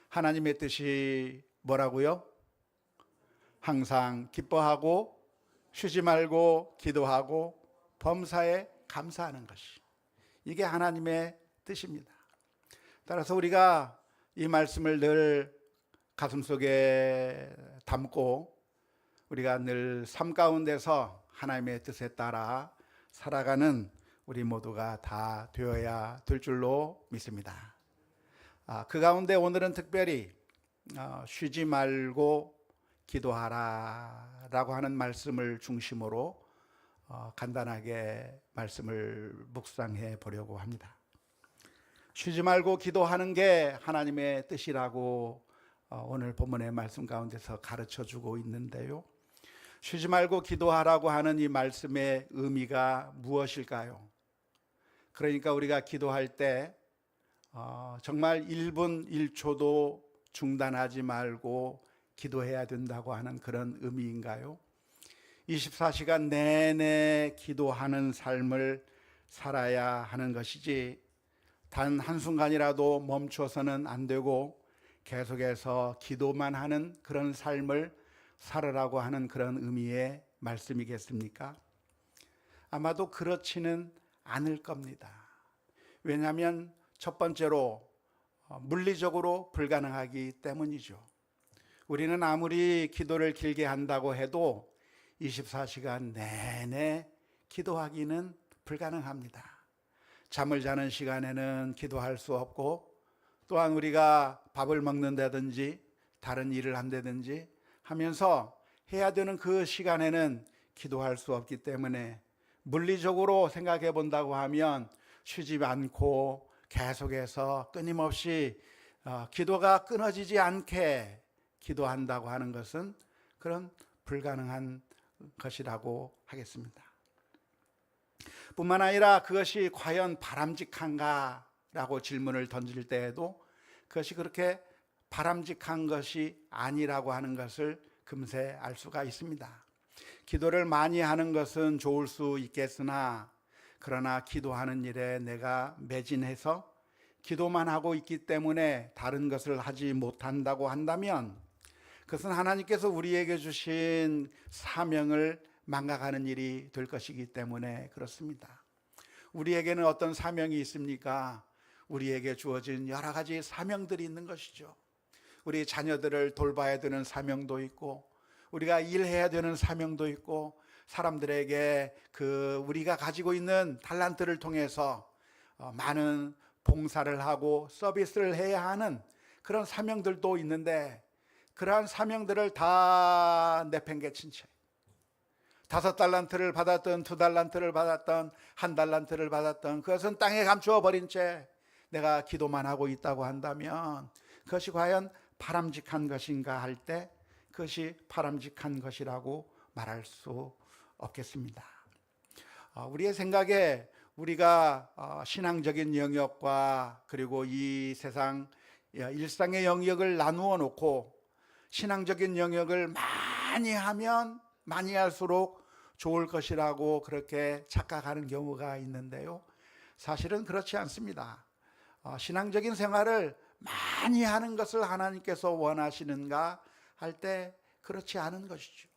하나님의 뜻이 뭐라고요? 항상 기뻐하고 쉬지 말고 기도하고 범사에 감사하는 것이, 이게 하나님의 뜻입니다. 따라서 우리가 이 말씀을 늘 가슴속에 담고 우리가 늘 삶 가운데서 하나님의 뜻에 따라 살아가는 우리 모두가 다 되어야 될 줄로 믿습니다. 그 가운데 오늘은 특별히 쉬지 말고 기도하라 라고 하는 말씀을 중심으로 간단하게 말씀을 묵상해 보려고 합니다. 쉬지 말고 기도하는 게 하나님의 뜻이라고 오늘 본문의 말씀 가운데서 가르쳐 주고 있는데요, 쉬지 말고 기도하라고 하는 이 말씀의 의미가 무엇일까요? 그러니까 우리가 기도할 때 정말 1분 1초도 중단하지 말고 기도해야 된다고 하는 그런 의미인가요? 24시간 내내 기도하는 삶을 살아야 하는 것이지, 단 한순간이라도 멈춰서는 안 되고 계속해서 기도만 하는 그런 삶을 살으라고 하는 그런 의미의 말씀이겠습니까? 아마도 그렇지는 않을 겁니다. 왜냐하면 첫 번째로 물리적으로 불가능하기 때문이죠. 우리는 아무리 기도를 길게 한다고 해도 24시간 내내 기도하기는 불가능합니다. 잠을 자는 시간에는 기도할 수 없고, 또한 우리가 밥을 먹는다든지 다른 일을 한다든지 하면서 해야 되는 그 시간에는 기도할 수 없기 때문에, 물리적으로 생각해 본다고 하면 쉬지 않고 계속해서 끊임없이 기도가 끊어지지 않게 기도한다고 하는 것은 그런 불가능한 것이라고 하겠습니다. 뿐만 아니라 그것이 과연 바람직한가 라고 질문을 던질 때에도 그것이 그렇게 바람직한 것이 아니라고 하는 것을 금세 알 수가 있습니다. 기도를 많이 하는 것은 좋을 수 있겠으나, 그러나 기도하는 일에 내가 매진해서 기도만 하고 있기 때문에 다른 것을 하지 못한다고 한다면, 그것은 하나님께서 우리에게 주신 사명을 망각하는 일이 될 것이기 때문에 그렇습니다. 우리에게는 어떤 사명이 있습니까? 우리에게 주어진 여러 가지 사명들이 있는 것이죠. 우리 자녀들을 돌봐야 되는 사명도 있고, 우리가 일해야 되는 사명도 있고, 사람들에게 우리가 가지고 있는 달란트를 통해서 많은 봉사를 하고 서비스를 해야 하는 그런 사명들도 있는데, 그러한 사명들을 다 내팽개친 채 5달란트를 받았던 2달란트를 받았던 1달란트를 받았던 그것은 땅에 감추어 버린 채 내가 기도만 하고 있다고 한다면, 그것이 과연 바람직한 것인가 할 때 그것이 바람직한 것이라고 말할 수 없겠습니다. 우리의 생각에 우리가 신앙적인 영역과 그리고 이 세상 일상의 영역을 나누어 놓고 신앙적인 영역을 많이 하면 많이 할수록 좋을 것이라고 그렇게 착각하는 경우가 있는데요, 사실은 그렇지 않습니다. 신앙적인 생활을 많이 하는 것을 하나님께서 원하시는가 할 때 그렇지 않은 것이죠.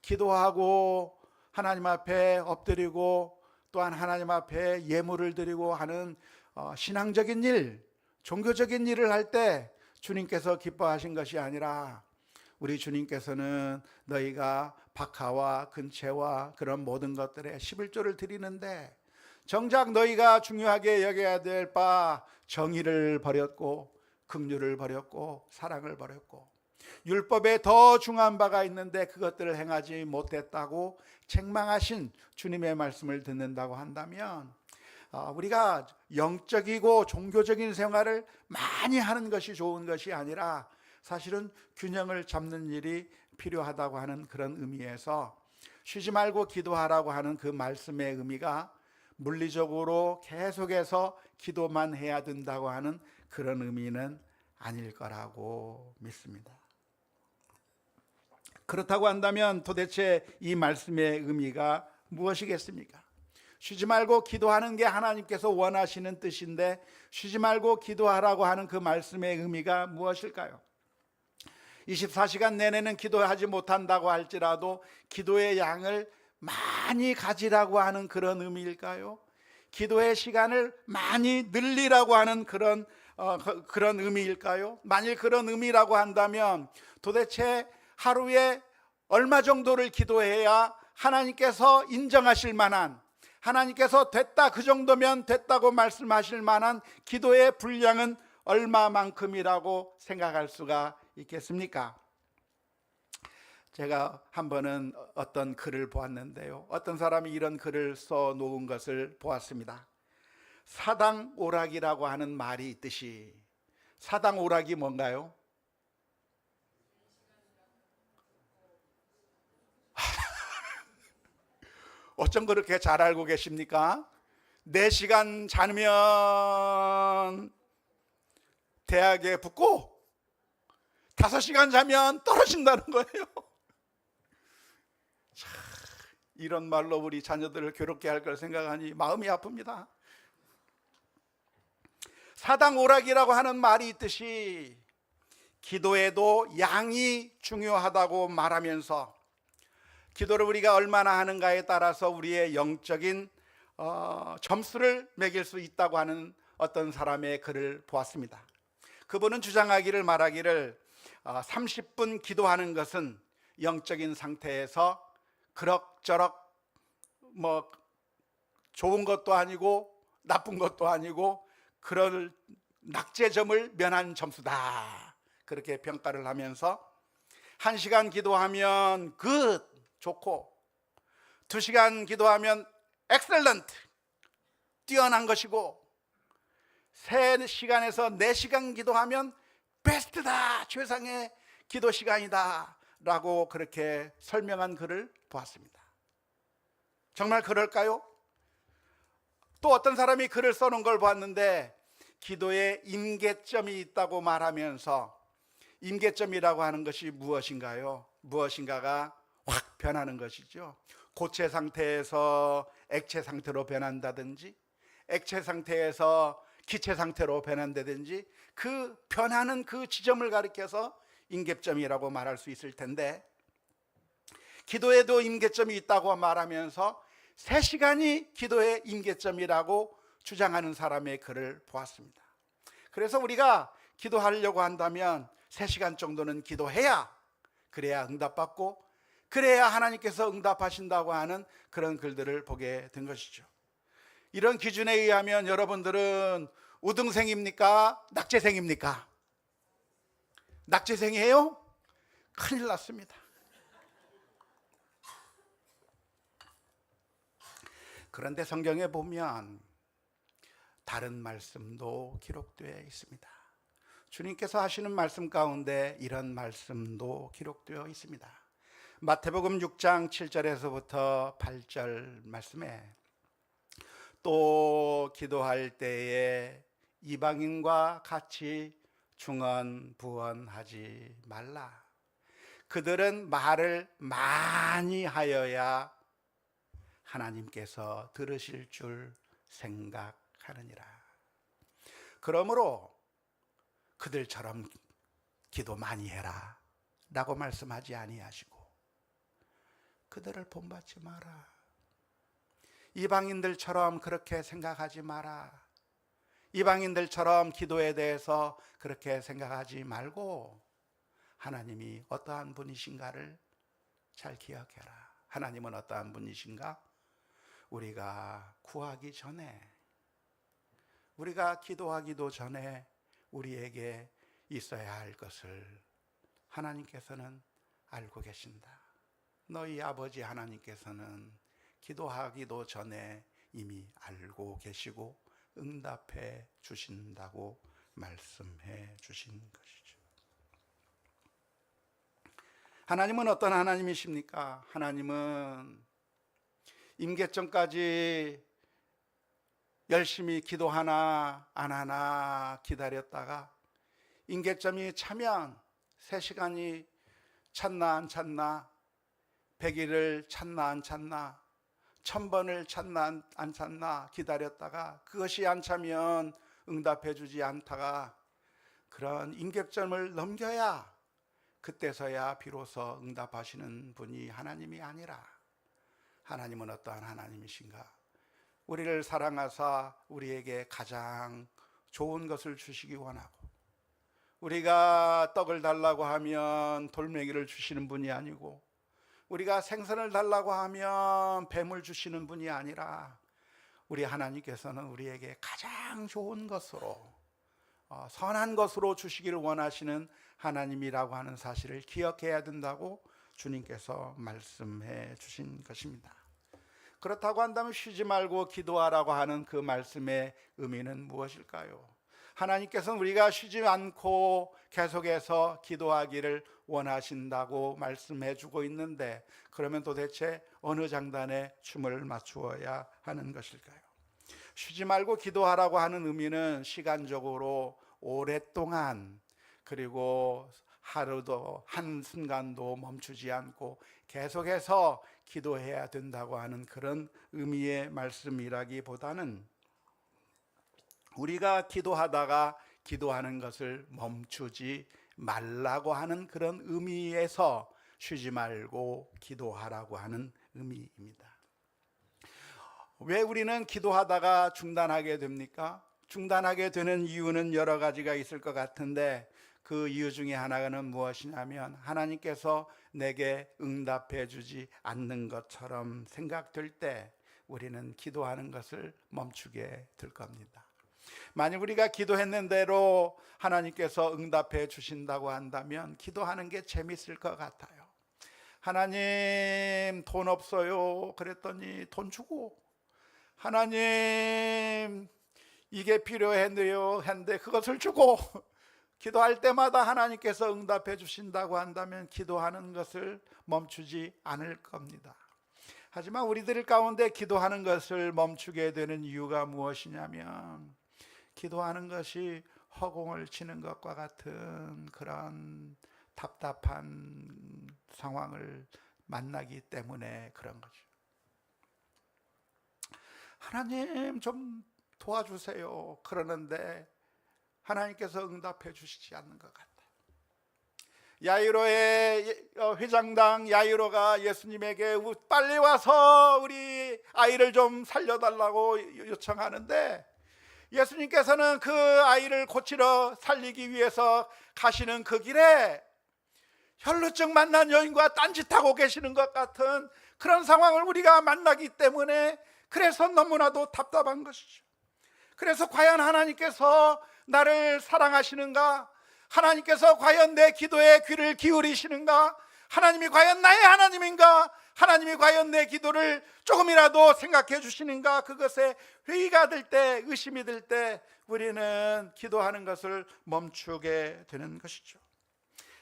기도하고 하나님 앞에 엎드리고 또한 하나님 앞에 예물을 드리고 하는 신앙적인 일, 종교적인 일을 할 때 주님께서 기뻐하신 것이 아니라, 우리 주님께서는 너희가 박하와 근채와 그런 모든 것들에 11조를 드리는데 정작 너희가 중요하게 여겨야 될 바 정의를 버렸고 긍휼을 버렸고 사랑을 버렸고, 율법에 더 중요한 바가 있는데 그것들을 행하지 못했다고 책망하신 주님의 말씀을 듣는다고 한다면, 우리가 영적이고 종교적인 생활을 많이 하는 것이 좋은 것이 아니라 사실은 균형을 잡는 일이 필요하다고 하는 그런 의미에서 쉬지 말고 기도하라고 하는 그 말씀의 의미가 물리적으로 계속해서 기도만 해야 된다고 하는 그런 의미는 아닐 거라고 믿습니다. 그렇다고 한다면 도대체 이 말씀의 의미가 무엇이겠습니까? 쉬지 말고 기도하는 게 하나님께서 원하시는 뜻인데 쉬지 말고 기도하라고 하는 그 말씀의 의미가 무엇일까요? 24시간 내내는 기도하지 못한다고 할지라도 기도의 양을 많이 가지라고 하는 그런 의미일까요? 기도의 시간을 많이 늘리라고 하는 그런 의미일까요? 만일 그런 의미라고 한다면 도대체 하루에 얼마 정도를 기도해야 하나님께서 인정하실 만한, 하나님께서 됐다, 그 정도면 됐다고 말씀하실 만한 기도의 분량은 얼마만큼이라고 생각할 수가 있겠습니까? 제가 한 번은 어떤 글을 보았는데요, 어떤 사람이 이런 글을 써 놓은 것을 보았습니다. 사당오락이라고 하는 말이 있듯이, 사당오락이 뭔가요? 어쩜 그렇게 잘 알고 계십니까? 4시간 자면 대학에 붙고 5시간 자면 떨어진다는 거예요. 참, 이런 말로 우리 자녀들을 괴롭게 할 걸 생각하니 마음이 아픕니다. 사당오락이라고 하는 말이 있듯이 기도에도 양이 중요하다고 말하면서 기도를 우리가 얼마나 하는가에 따라서 우리의 영적인 점수를 매길 수 있다고 하는 어떤 사람의 글을 보았습니다. 그분은 주장하기를 말하기를 30분 기도하는 것은 영적인 상태에서 그럭저럭 뭐 좋은 것도 아니고 나쁜 것도 아니고 그럴 낙제점을 면한 점수다, 그렇게 평가를 하면서 1시간 기도하면 good, 좋고 2시간 기도하면 excellent, 뛰어난 것이고 3시간에서 4시간 기도하면 베스트다, 최상의 기도 시간이다 라고 그렇게 설명한 글을 보았습니다. 정말 그럴까요? 또 어떤 사람이 글을 써놓은 걸 보았는데 기도에 임계점이 있다고 말하면서, 임계점이라고 하는 것이 무엇인가요? 무엇인가가 확 변하는 것이죠. 고체 상태에서 액체 상태로 변한다든지 액체 상태에서 기체 상태로 변한다든지 그 변하는 그 지점을 가리켜서 임계점이라고 말할 수 있을 텐데, 기도에도 임계점이 있다고 말하면서 3시간이 기도의 임계점이라고 주장하는 사람의 글을 보았습니다. 그래서 우리가 기도하려고 한다면 3시간 정도는 기도해야, 그래야 응답받고 그래야 하나님께서 응답하신다고 하는 그런 글들을 보게 된 것이죠. 이런 기준에 의하면 여러분들은 우등생입니까? 낙제생입니까? 낙제생이에요? 큰일 났습니다. 그런데 성경에 보면 다른 말씀도 기록되어 있습니다. 주님께서 하시는 말씀 가운데 이런 말씀도 기록되어 있습니다. 마태복음 6장 7절에서부터 8절 말씀에 또 기도할 때에 이방인과 같이 중언부언하지 말라. 그들은 말을 많이 하여야 하나님께서 들으실 줄 생각하느니라. 그러므로 그들처럼 기도 많이 해라 라고 말씀하지 아니하시고 그들을 본받지 마라, 이방인들처럼 그렇게 생각하지 마라, 이방인들처럼 기도에 대해서 그렇게 생각하지 말고 하나님이 어떠한 분이신가를 잘 기억해라. 하나님은 어떠한 분이신가? 우리가 구하기 전에, 우리가 기도하기도 전에 우리에게 있어야 할 것을 하나님께서는 알고 계신다. 너희 아버지 하나님께서는 기도하기도 전에 이미 알고 계시고 응답해 주신다고 말씀해 주신 것이죠. 하나님은 어떤 하나님이십니까? 하나님은 임계점까지 열심히 기도하나 안 하나 기다렸다가 임계점이 차면 3시간이 찼나 안 찼나, 100일을 찼나 안 찼나, 1000번을 찾나 안 찾나 기다렸다가 그것이 안 차면 응답해 주지 않다가 그런 임객점을 넘겨야 그때서야 비로소 응답하시는 분이 하나님이 아니라, 하나님은 어떠한 하나님이신가? 우리를 사랑하사 우리에게 가장 좋은 것을 주시기 원하고, 우리가 떡을 달라고 하면 돌멩이를 주시는 분이 아니고, 우리가 생선을 달라고 하면 뱀을 주시는 분이 아니라, 우리 하나님께서는 우리에게 가장 좋은 것으로, 선한 것으로 주시기를 원하시는 하나님이라고 하는 사실을 기억해야 된다고 주님께서 말씀해 주신 것입니다. 그렇다고 한다면 쉬지 말고 기도하라고 하는 그 말씀의 의미는 무엇일까요? 하나님께서는 우리가 쉬지 않고 계속해서 기도하기를 원하신다고 말씀해 주고 있는데, 그러면 도대체 어느 장단에 춤을 맞추어야 하는 것일까요? 쉬지 말고 기도하라고 하는 의미는 시간적으로 오랫동안, 그리고 하루도 한순간도 멈추지 않고 계속해서 기도해야 된다고 하는 그런 의미의 말씀이라기보다는, 우리가 기도하다가 기도하는 것을 멈추지 말라고 하는 그런 의미에서 쉬지 말고 기도하라고 하는 의미입니다. 왜 우리는 기도하다가 중단하게 됩니까? 중단하게 되는 이유는 여러 가지가 있을 것 같은데, 그 이유 중에 하나는 무엇이냐면, 하나님께서 내게 응답해 주지 않는 것처럼 생각될 때 우리는 기도하는 것을 멈추게 될 겁니다. 만약 우리가 기도했는 대로 하나님께서 응답해 주신다고 한다면 기도하는 게 재밌을 것 같아요. 하나님 돈 없어요 그랬더니 돈 주고, 하나님 이게 필요했네요 했는데 그것을 주고, 기도할 때마다 하나님께서 응답해 주신다고 한다면 기도하는 것을 멈추지 않을 겁니다. 하지만 우리들 가운데 기도하는 것을 멈추게 되는 이유가 무엇이냐면, 기도하는 것이 허공을 치는 것과 같은 그런 답답한 상황을 만나기 때문에 그런 거죠. 하나님 좀 도와주세요 그러는데 하나님께서 응답해 주시지 않는 것 같아요. 야이로의 회장당 야이로가 예수님에게 빨리 와서 우리 아이를 좀 살려달라고 요청하는데, 예수님께서는 그 아이를 고치러 살리기 위해서 가시는 그 길에 혈루증 만난 여인과 딴짓하고 계시는 것 같은 그런 상황을 우리가 만나기 때문에, 그래서 너무나도 답답한 것이죠. 그래서 과연 하나님께서 나를 사랑하시는가? 하나님께서 과연 내 기도에 귀를 기울이시는가? 하나님이 과연 나의 하나님인가? 하나님이 과연 내 기도를 조금이라도 생각해 주시는가? 그것에 회의가 될 때, 의심이 들 때 우리는 기도하는 것을 멈추게 되는 것이죠.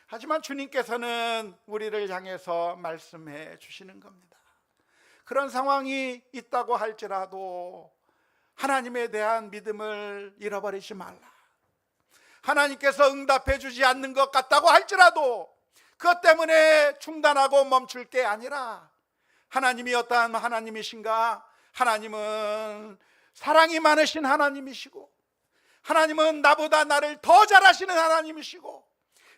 하지만 주님께서는 우리를 향해서 말씀해 주시는 겁니다. 그런 상황이 있다고 할지라도 하나님에 대한 믿음을 잃어버리지 말라. 하나님께서 응답해 주지 않는 것 같다고 할지라도 그것 때문에 중단하고 멈출 게 아니라, 하나님이 어떠한 하나님이신가? 하나님은 사랑이 많으신 하나님이시고, 하나님은 나보다 나를 더 잘하시는 하나님이시고,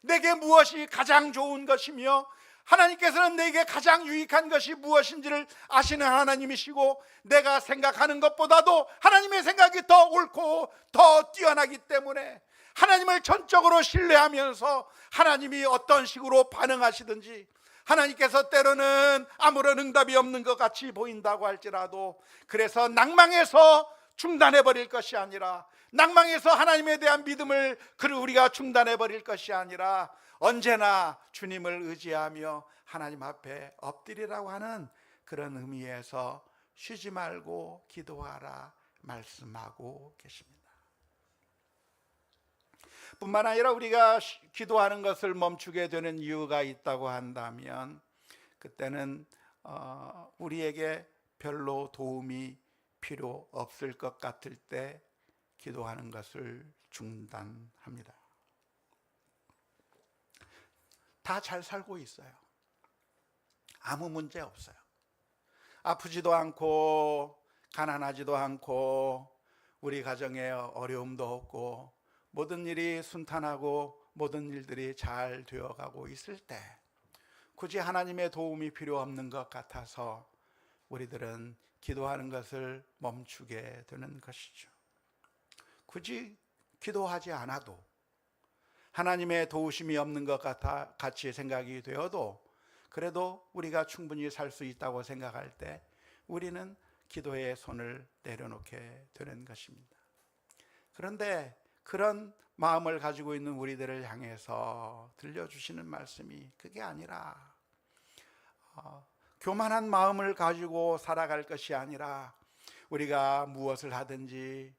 내게 무엇이 가장 좋은 것이며 하나님께서는 내게 가장 유익한 것이 무엇인지를 아시는 하나님이시고, 내가 생각하는 것보다도 하나님의 생각이 더 옳고 더 뛰어나기 때문에 하나님을 전적으로 신뢰하면서 하나님이 어떤 식으로 반응하시든지, 하나님께서 때로는 아무런 응답이 없는 것 같이 보인다고 할지라도, 그래서 낭망해서 중단해 버릴 것이 아니라, 낭망해서 하나님에 대한 믿음을 우리가 중단해 버릴 것이 아니라, 언제나 주님을 의지하며 하나님 앞에 엎드리라고 하는 그런 의미에서 쉬지 말고 기도하라 말씀하고 계십니다. 뿐만 아니라 우리가 기도하는 것을 멈추게 되는 이유가 있다고 한다면, 그때는 우리에게 별로 도움이 필요 없을 것 같을 때 기도하는 것을 중단합니다. 다 잘 살고 있어요. 아무 문제 없어요. 아프지도 않고 가난하지도 않고 우리 가정에 어려움도 없고 모든 일이 순탄하고 모든 일들이 잘 되어가고 있을 때 굳이 하나님의 도움이 필요 없는 것 같아서 우리들은 기도하는 것을 멈추게 되는 것이죠. 굳이 기도하지 않아도 하나님의 도우심이 없는 것 같이 생각이 되어도 그래도 우리가 충분히 살 수 있다고 생각할 때 우리는 기도의 손을 내려놓게 되는 것입니다. 그런데 그런 마음을 가지고 있는 우리들을 향해서 들려주시는 말씀이 그게 아니라 교만한 마음을 가지고 살아갈 것이 아니라 우리가 무엇을 하든지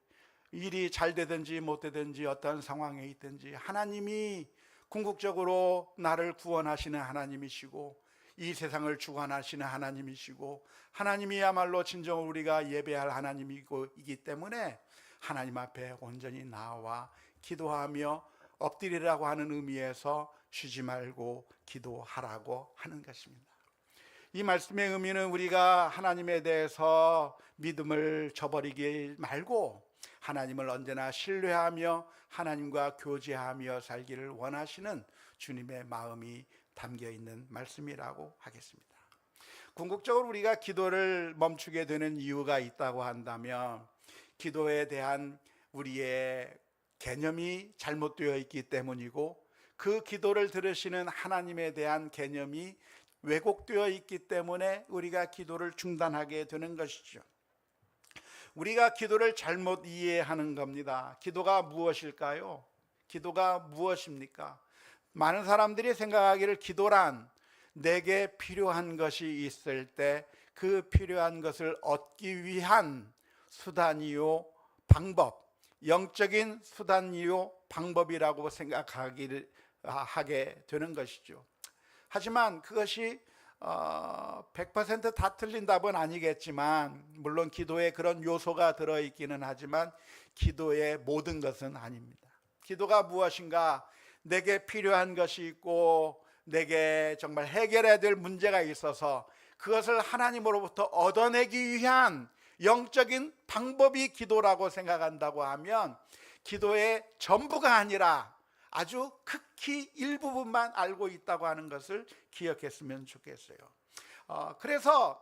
일이 잘 되든지 못 되든지 어떤 상황에 있든지 하나님이 궁극적으로 나를 구원하시는 하나님이시고 이 세상을 주관하시는 하나님이시고 하나님이야말로 진정 우리가 예배할 하나님이기 때문에 하나님 앞에 온전히 나와 기도하며 엎드리라고 하는 의미에서 쉬지 말고 기도하라고 하는 것입니다. 이 말씀의 의미는 우리가 하나님에 대해서 믿음을 저버리지 말고 하나님을 언제나 신뢰하며 하나님과 교제하며 살기를 원하시는 주님의 마음이 담겨 있는 말씀이라고 하겠습니다. 궁극적으로 우리가 기도를 멈추게 되는 이유가 있다고 한다면 기도에 대한 우리의 개념이 잘못되어 있기 때문이고 그 기도를 들으시는 하나님에 대한 개념이 왜곡되어 있기 때문에 우리가 기도를 중단하게 되는 것이죠. 우리가 기도를 잘못 이해하는 겁니다. 기도가 무엇일까요? 기도가 무엇입니까? 많은 사람들이 생각하기를 기도란 내게 필요한 것이 있을 때 그 필요한 것을 얻기 위한 수단이요 방법, 영적인 수단이요 방법이라고 생각하게 되는 것이죠. 하지만 그것이 100% 다 틀린 답은 아니겠지만 물론 기도에 그런 요소가 들어있기는 하지만 기도의 모든 것은 아닙니다. 기도가 무엇인가? 내게 필요한 것이 있고 내게 정말 해결해야 될 문제가 있어서 그것을 하나님으로부터 얻어내기 위한 영적인 방법이 기도라고 생각한다고 하면 기도의 전부가 아니라 아주 극히 일부분만 알고 있다고 하는 것을 기억했으면 좋겠어요. 그래서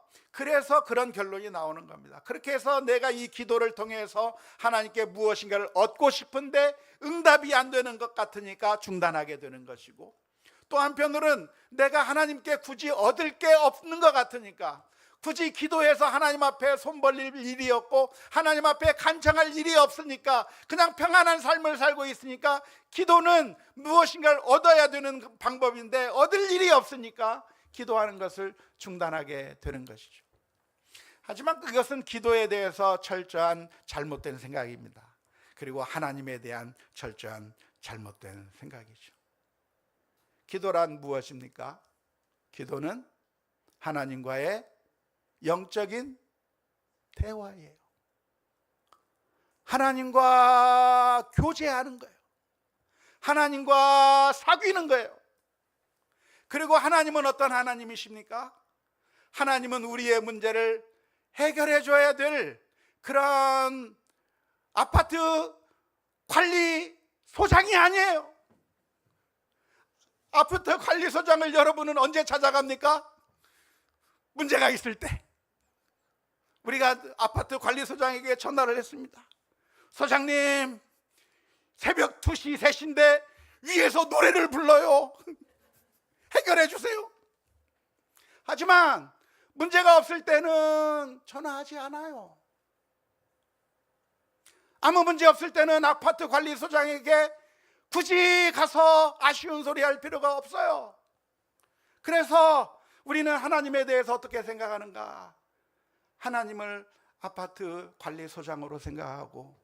그런 결론이 나오는 겁니다. 그렇게 해서 내가 이 기도를 통해서 하나님께 무엇인가를 얻고 싶은데 응답이 안 되는 것 같으니까 중단하게 되는 것이고, 또 한편으로는 내가 하나님께 굳이 얻을 게 없는 것 같으니까 굳이 기도해서 하나님 앞에 손 벌릴 일이 없고 하나님 앞에 간청할 일이 없으니까 그냥 평안한 삶을 살고 있으니까 기도는 무엇인가를 얻어야 되는 방법인데 얻을 일이 없으니까 기도하는 것을 중단하게 되는 것이죠. 하지만 그것은 기도에 대해서 철저한 잘못된 생각입니다. 그리고 하나님에 대한 철저한 잘못된 생각이죠. 기도란 무엇입니까? 기도는 하나님과의 영적인 대화예요. 하나님과 교제하는 거예요. 하나님과 사귀는 거예요. 그리고 하나님은 어떤 하나님이십니까? 하나님은 우리의 문제를 해결해 줘야 될 그런 아파트 관리소장이 아니에요. 아파트 관리소장을 여러분은 언제 찾아갑니까? 문제가 있을 때. 우리가 아파트 관리소장에게 전화를 했습니다. 소장님, 새벽 2시, 3시인데 위에서 노래를 불러요. 해결해 주세요. 하지만 문제가 없을 때는 전화하지 않아요. 아무 문제 없을 때는 아파트 관리소장에게 굳이 가서 아쉬운 소리 할 필요가 없어요. 그래서 우리는 하나님에 대해서 어떻게 생각하는가? 하나님을 아파트 관리소장으로 생각하고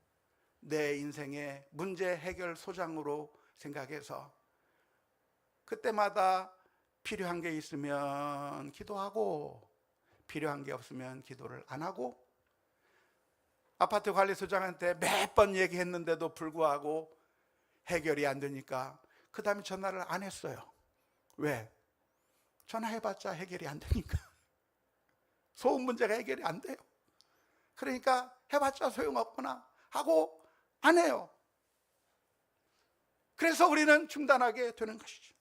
내 인생의 문제 해결 소장으로 생각해서 그때마다 필요한 게 있으면 기도하고 필요한 게 없으면 기도를 안 하고, 아파트 관리소장한테 몇 번 얘기했는데도 불구하고 해결이 안 되니까 그 다음에 전화를 안 했어요. 왜? 전화해봤자 해결이 안 되니까. 소음 문제가 해결이 안 돼요. 그러니까 해봤자 소용없구나 하고 안 해요. 그래서 우리는 중단하게 되는 것이죠.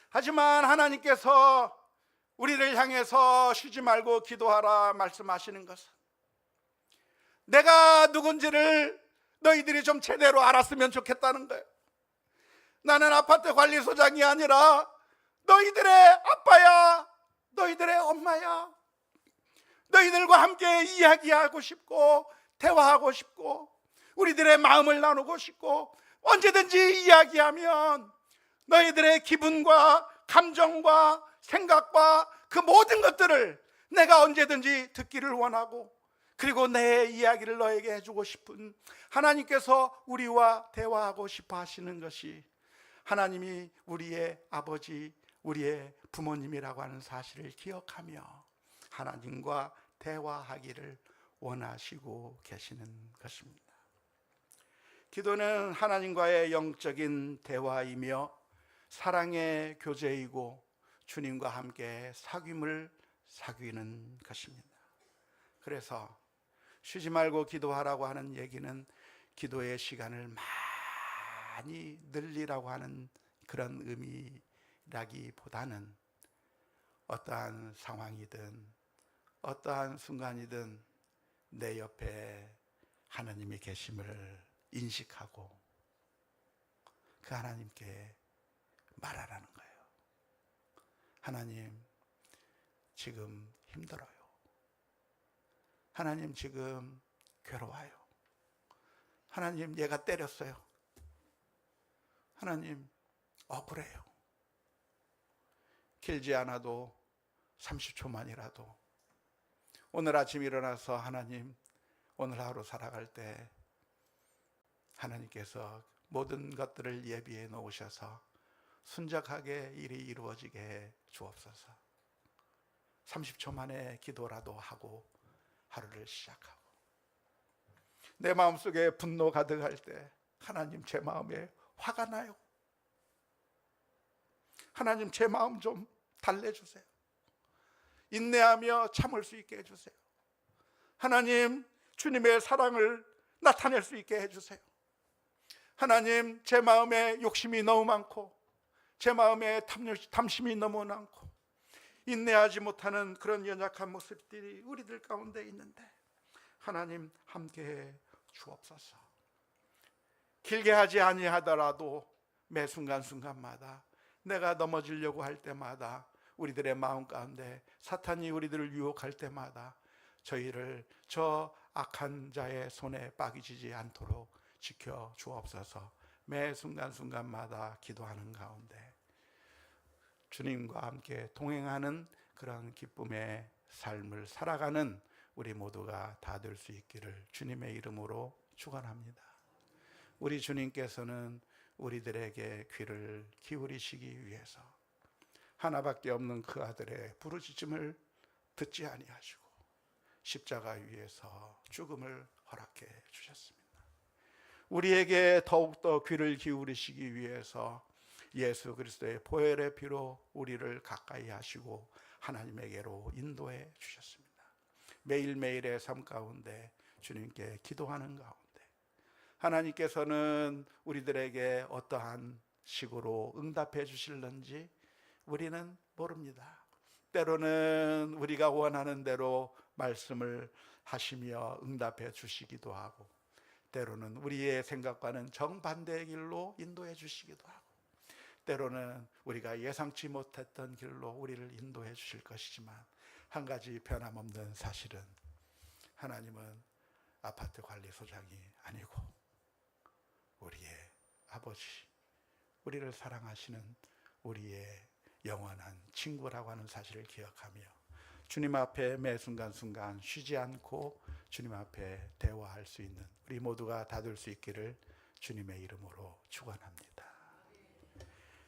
하지만 하나님께서 우리를 향해서 쉬지 말고 기도하라 말씀하시는 것은, 내가 누군지를 너희들이 좀 제대로 알았으면 좋겠다는 거예요. 나는 아파트 관리소장이 아니라 너희들의 아빠야, 너희들의 엄마야. 너희들과 함께 이야기하고 싶고 대화하고 싶고 우리들의 마음을 나누고 싶고, 언제든지 이야기하면 너희들의 기분과 감정과 생각과 그 모든 것들을 내가 언제든지 듣기를 원하고, 그리고 내 이야기를 너에게 해주고 싶은 하나님께서 우리와 대화하고 싶어 하시는 것이, 하나님이 우리의 아버지, 우리의 부모님이라고 하는 사실을 기억하며 하나님과 대화하기를 원하시고 계시는 것입니다. 기도는 하나님과의 영적인 대화이며 사랑의 교제이고 주님과 함께 사귐을 사귀는 것입니다. 그래서 쉬지 말고 기도하라고 하는 얘기는 기도의 시간을 많이 늘리라고 하는 그런 의미라기보다는, 어떠한 상황이든 어떠한 순간이든 내 옆에 하나님이 계심을 인식하고 그 하나님께 말하라는 거예요. 하나님, 지금 힘들어요. 하나님, 지금 괴로워요. 하나님, 얘가 때렸어요. 하나님, 억울해요. 길지 않아도 30초만이라도 오늘 아침 일어나서 하나님, 오늘 하루 살아갈 때 하나님께서 모든 것들을 예비해 놓으셔서 순적하게 일이 이루어지게 해 주옵소서. 30초 만에 기도라도 하고 하루를 시작하고, 내 마음속에 분노 가득할 때 하나님, 제 마음에 화가 나요. 하나님, 제 마음 좀 달래주세요. 인내하며 참을 수 있게 해주세요. 하나님, 주님의 사랑을 나타낼 수 있게 해주세요. 하나님, 제 마음에 욕심이 너무 많고 제 마음에 탐심이 너무 많고 인내하지 못하는 그런 연약한 모습들이 우리들 가운데 있는데, 하나님 함께해 주옵소서. 길게 하지 아니하더라도 매 순간순간마다 내가 넘어지려고 할 때마다, 우리들의 마음 가운데 사탄이 우리들을 유혹할 때마다 저희를 저 악한 자의 손에 빠지지 않도록 지켜 주옵소서. 매 순간순간마다 기도하는 가운데 주님과 함께 동행하는 그런 기쁨의 삶을 살아가는 우리 모두가 다 될 수 있기를 주님의 이름으로 축원합니다. 우리 주님께서는 우리들에게 귀를 기울이시기 위해서 하나밖에 없는 그 아들의 부르짖음을 듣지 아니하시고 십자가 위에서 죽음을 허락해 주셨습니다. 우리에게 더욱더 귀를 기울이시기 위해서 예수 그리스도의 보혈의 피로 우리를 가까이 하시고 하나님에게로 인도해 주셨습니다. 매일매일의 삶 가운데 주님께 기도하는 가운데 하나님께서는 우리들에게 어떠한 식으로 응답해 주실는지 우리는 모릅니다. 때로는 우리가 원하는 대로 말씀을 하시며 응답해 주시기도 하고, 때로는 우리의 생각과는 정반대의 길로 인도해 주시기도 하고, 때로는 우리가 예상치 못했던 길로 우리를 인도해 주실 것이지만, 한 가지 변함없는 사실은 하나님은 아파트 관리소장이 아니고 우리의 아버지, 우리를 사랑하시는 우리의 영원한 친구라고 하는 사실을 기억하며 주님 앞에 매 순간순간 쉬지 않고 주님 앞에 대화할 수 있는 우리 모두가 다 될 수 있기를 주님의 이름으로 축원합니다.